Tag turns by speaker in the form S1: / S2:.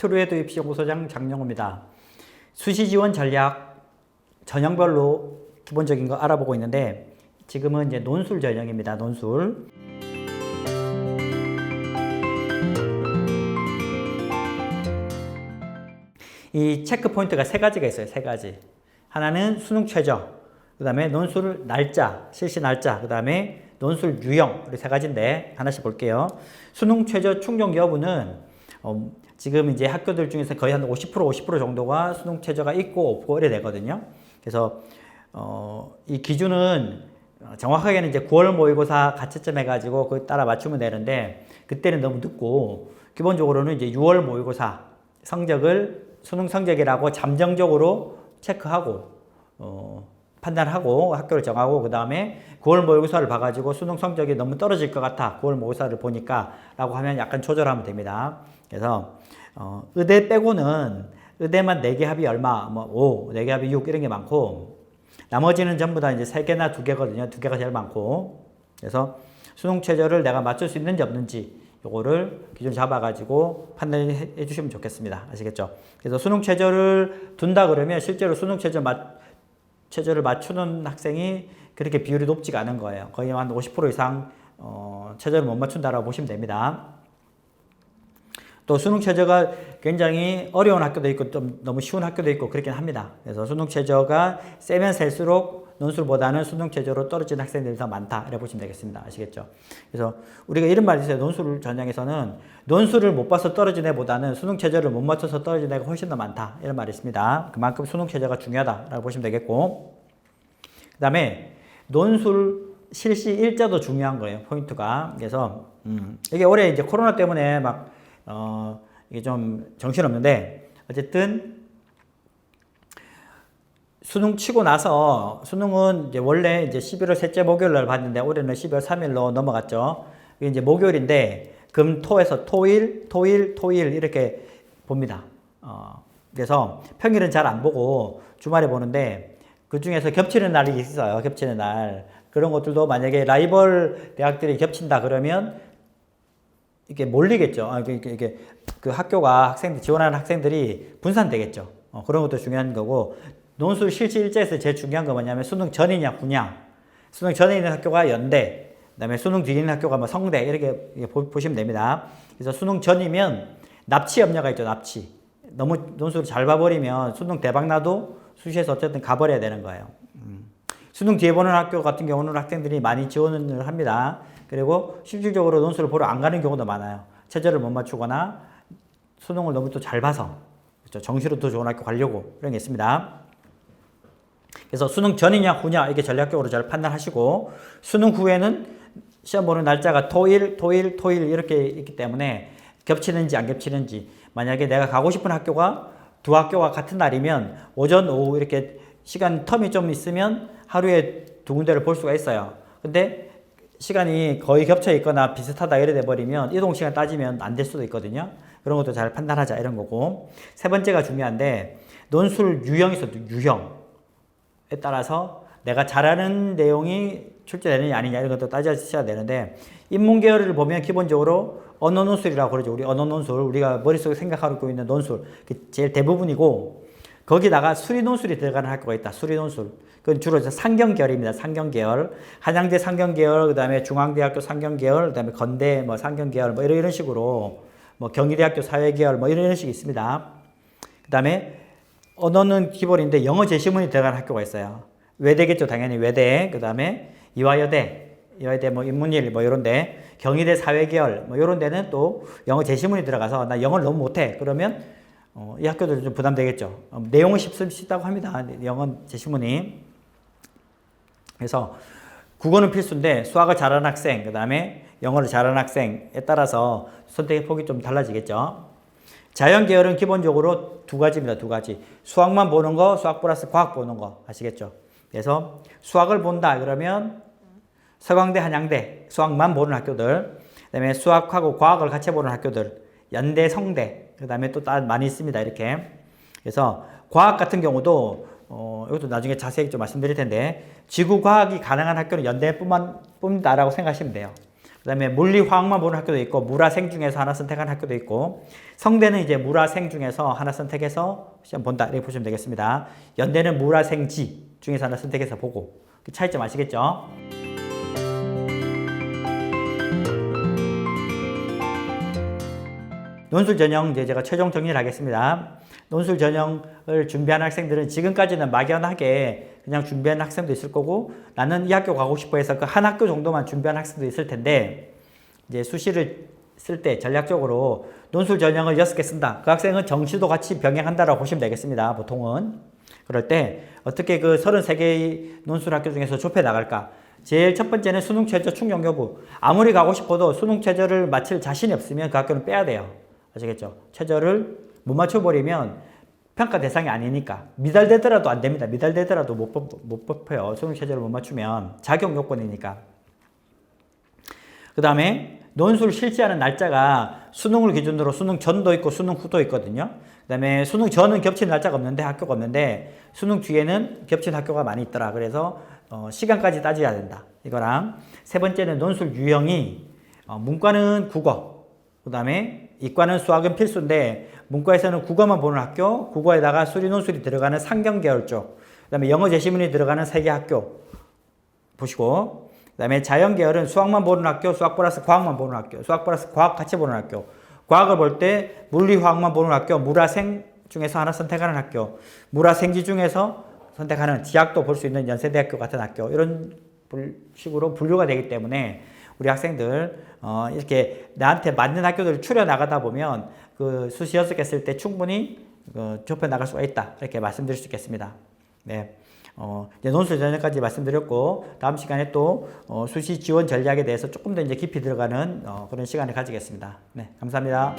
S1: 트루헤드 입시연구소장 장영호입니다. 수시 지원 전략 전형별로 기본적인 거 알아보고 있는데 지금은 이제 논술 전형입니다. 논술. 이 체크 포인트가 세 가지가 있어요. 세 가지. 하나는 수능 최저, 그 다음에 논술 날짜, 실시 날짜, 그 다음에 논술 유형, 우리 세 가지인데 하나씩 볼게요. 수능 최저 충족 여부는 지금 이제 학교들 중에서 거의 한 50% 정도가 수능 최저가 있고 없고 이래 되거든요. 그래서 이 기준은 정확하게는 이제 9월 모의고사 가채점 해가지고 그 따라 맞추면 되는데 그때는 너무 늦고 기본적으로는 이제 6월 모의고사 성적을 수능 성적이라고 잠정적으로 체크하고 판단하고 학교를 정하고 그 다음에 9월 모의고사를 봐가지고 수능 성적이 너무 떨어질 것 같아 9월 모의고사를 보니까 라고 하면 약간 조절하면 됩니다. 그래서 의대 빼고는 의대만 4개 합이 얼마 뭐 5, 4개 합이 6 이런 게 많고 나머지는 전부 다 이제 3개나 2개거든요. 2개가 제일 많고 그래서 수능 최저를 내가 맞출 수 있는지 없는지 요거를 기준 잡아가지고 판단해 주시면 좋겠습니다. 아시겠죠? 그래서 수능 최저를 둔다 그러면 실제로 수능 최저를 맞추는 학생이 그렇게 비율이 높지가 않은 거예요. 거의 한 50% 이상 최저를 못 맞춘다라고 보시면 됩니다. 또 수능 최저가 굉장히 어려운 학교도 있고 좀 너무 쉬운 학교도 있고 그렇긴 합니다. 그래서 수능 최저가 세면 셀수록 논술보다는 수능 최저로 떨어지는 학생들이 더 많다 이렇게 보시면 되겠습니다. 아시겠죠? 그래서 우리가 이런 말이 있어요. 논술 전형에서는 논술을 못 봐서 떨어진 애보다는 수능 최저를 못 맞춰서 떨어진 애가 훨씬 더 많다 이런 말이 있습니다. 그만큼 수능 최저가 중요하다라고 보시면 되겠고 그 다음에 논술 실시 일자도 중요한 거예요. 포인트가. 그래서 이게 올해 이제 코로나 때문에 막 이게 좀 정신없는데 어쨌든 수능 치고 나서 수능은 이제 원래 이제 11월 셋째 목요일 날 봤는데 올해는 12월 3일로 넘어갔죠. 이게 이제 목요일인데 금, 토에서 토일 이렇게 봅니다. 그래서 평일은 잘 안 보고 주말에 보는데 그 중에서 겹치는 날이 있어요. 겹치는 날. 그런 것들도 만약에 라이벌 대학들이 겹친다 그러면 이게 몰리겠죠. 이게 그 학교가 학생들 지원하는 학생들이 분산되겠죠. 그런 것도 중요한 거고 논술 실시 일자에서 제일 중요한 거 뭐냐면 수능 전이냐 후냐. 수능 전에 있는 학교가 연대, 그다음에 수능 뒤에 있는 학교가 뭐 성대 이렇게 보시면 됩니다. 그래서 수능 전이면 납치 염려가 있죠. 납치. 너무 논술을 잘 봐버리면 수능 대박 나도 수시에서 어쨌든 가버려야 되는 거예요. 수능 뒤에 보는 학교 같은 경우는 학생들이 많이 지원을 합니다. 그리고 실질적으로 논술을 보러 안 가는 경우도 많아요. 최저를 못 맞추거나 수능을 너무 또 잘 봐서 그렇죠? 정시로 더 좋은 학교 가려고 그런 게 있습니다. 그래서 수능 전이냐 후냐 이게 전략적으로 잘 판단하시고 수능 후에는 시험 보는 날짜가 토일 이렇게 있기 때문에 겹치는지 안 겹치는지 만약에 내가 가고 싶은 학교가 두 학교가 같은 날이면 오전 오후 이렇게 시간 텀이 좀 있으면 하루에 두 군데를 볼 수가 있어요. 근데 시간이 거의 ገብ쳐 있거나 비슷하다 이래 돼 버리면 이동 시간 따지면 안 될 수도 있거든요. 그런 것도 잘 판단하자 이런 거고 세 번째가 중요한데 논술 유형이 있어도 유형에 따라서 내가 잘하는 내용이 출제되느냐 아니냐 이런 것도 따져야 되는데 인문계열을 보면 기본적으로 언어 논술이라고 그러죠. 우리 언어 논술 우리가 머릿속에 생각하고 있는 논술 제일 대부분이고 거기다가 수리 논술이 들어가는 학교가 있다. 수리 논술. 그건 주로 상경계열입니다. 상경계열. 한양대 상경계열, 그 다음에 중앙대학교 상경계열, 그 다음에 건대 뭐 상경계열, 뭐 이런 식으로, 뭐 경희대학교 사회계열, 뭐 이런 식이 있습니다. 그 다음에 언어는 기본인데 영어 제시문이 들어가는 학교가 있어요. 외대겠죠. 당연히 외대. 그 다음에 이화여대 뭐 인문일 뭐 이런데 경희대 사회계열 뭐 이런 데는 또 영어 제시문이 들어가서 나 영어를 너무 못해. 그러면 이 학교들 좀 부담되겠죠. 내용은 쉽다고 합니다. 영어 제시문이. 그래서 국어는 필수인데 수학을 잘하는 학생, 그 다음에 영어를 잘하는 학생에 따라서 선택의 폭이 좀 달라지겠죠. 자연계열은 기본적으로 두 가지입니다. 두 가지. 수학만 보는 거, 수학 플러스 과학 보는 거 아시겠죠. 그래서 수학을 본다 그러면 서강대, 한양대 수학만 보는 학교들, 그 다음에 수학하고 과학을 같이 보는 학교들, 연대, 성대, 그 다음에 또 많이 있습니다. 이렇게. 그래서 과학 같은 경우도 이것도 나중에 자세히 좀 말씀드릴 텐데 지구과학이 가능한 학교는 연대뿐만 뿐다라고 생각하시면 돼요. 그다음에 물리 화학만 보는 학교도 있고 물화생 중에서 하나 선택하는 학교도 있고 성대는 이제 물화생 중에서 하나 선택해서 시험 본다 이렇게 보시면 되겠습니다. 연대는 물화생지 중에서 하나 선택해서 보고 그 차이점 아시겠죠? 논술 전형 이제 제가 최종 정리를 하겠습니다. 논술 전형을 준비하는 학생들은 지금까지는 막연하게 그냥 준비하는 학생도 있을 거고 나는 이 학교 가고 싶어 해서 그 한 학교 정도만 준비하는 학생도 있을 텐데 이제 수시를 쓸 때 전략적으로 논술 전형을 6개 쓴다. 그 학생은 정시도 같이 병행한다라고 보시면 되겠습니다. 보통은. 그럴 때 어떻게 그 33개의 논술 학교 중에서 좁혀 나갈까? 제일 첫 번째는 수능 최저 충족 여부. 아무리 가고 싶어도 수능 최저를 마칠 자신이 없으면 그 학교는 빼야 돼요. 아시겠죠? 최저를 못 맞춰버리면 평가 대상이 아니니까 미달되더라도 안 됩니다. 미달되더라도 못 뽑혀요. 수능 최저를 못 맞추면 자격 요건이니까. 그 다음에 논술 실시하는 날짜가 수능을 기준으로 수능 전도 있고 수능 후도 있거든요. 그 다음에 수능 전은 겹치는 날짜가 없는데 학교가 없는데 수능 뒤에는 겹치는 학교가 많이 있더라. 그래서 시간까지 따져야 된다. 이거랑 세 번째는 논술 유형이 문과는 국어, 그 다음에 이과는 수학은 필수인데 문과에서는 국어만 보는 학교, 국어에다가 수리 논술이 들어가는 상경 계열 쪽, 그 다음에 영어 제시문이 들어가는 3개 학교 보시고, 그 다음에 자연 계열은 수학만 보는 학교, 수학 플러스 과학만 보는 학교, 수학 플러스 과학 같이 보는 학교, 과학을 볼 때 물리 화학만 보는 학교, 물화생 중에서 하나 선택하는 학교, 물화생지 중에서 선택하는 지학도 볼 수 있는 연세대학교 같은 학교, 이런 식으로 분류가 되기 때문에 우리 학생들 이렇게 나한테 맞는 학교들을 추려 나가다 보면 그 수시 6개 쓸 때 충분히 좁혀 나갈 수가 있다. 이렇게 말씀드릴 수 있겠습니다. 네. 이제 논술 전형까지 말씀드렸고 다음 시간에 또 수시 지원 전략에 대해서 조금 더 이제 깊이 들어가는 그런 시간을 가지겠습니다. 네, 감사합니다.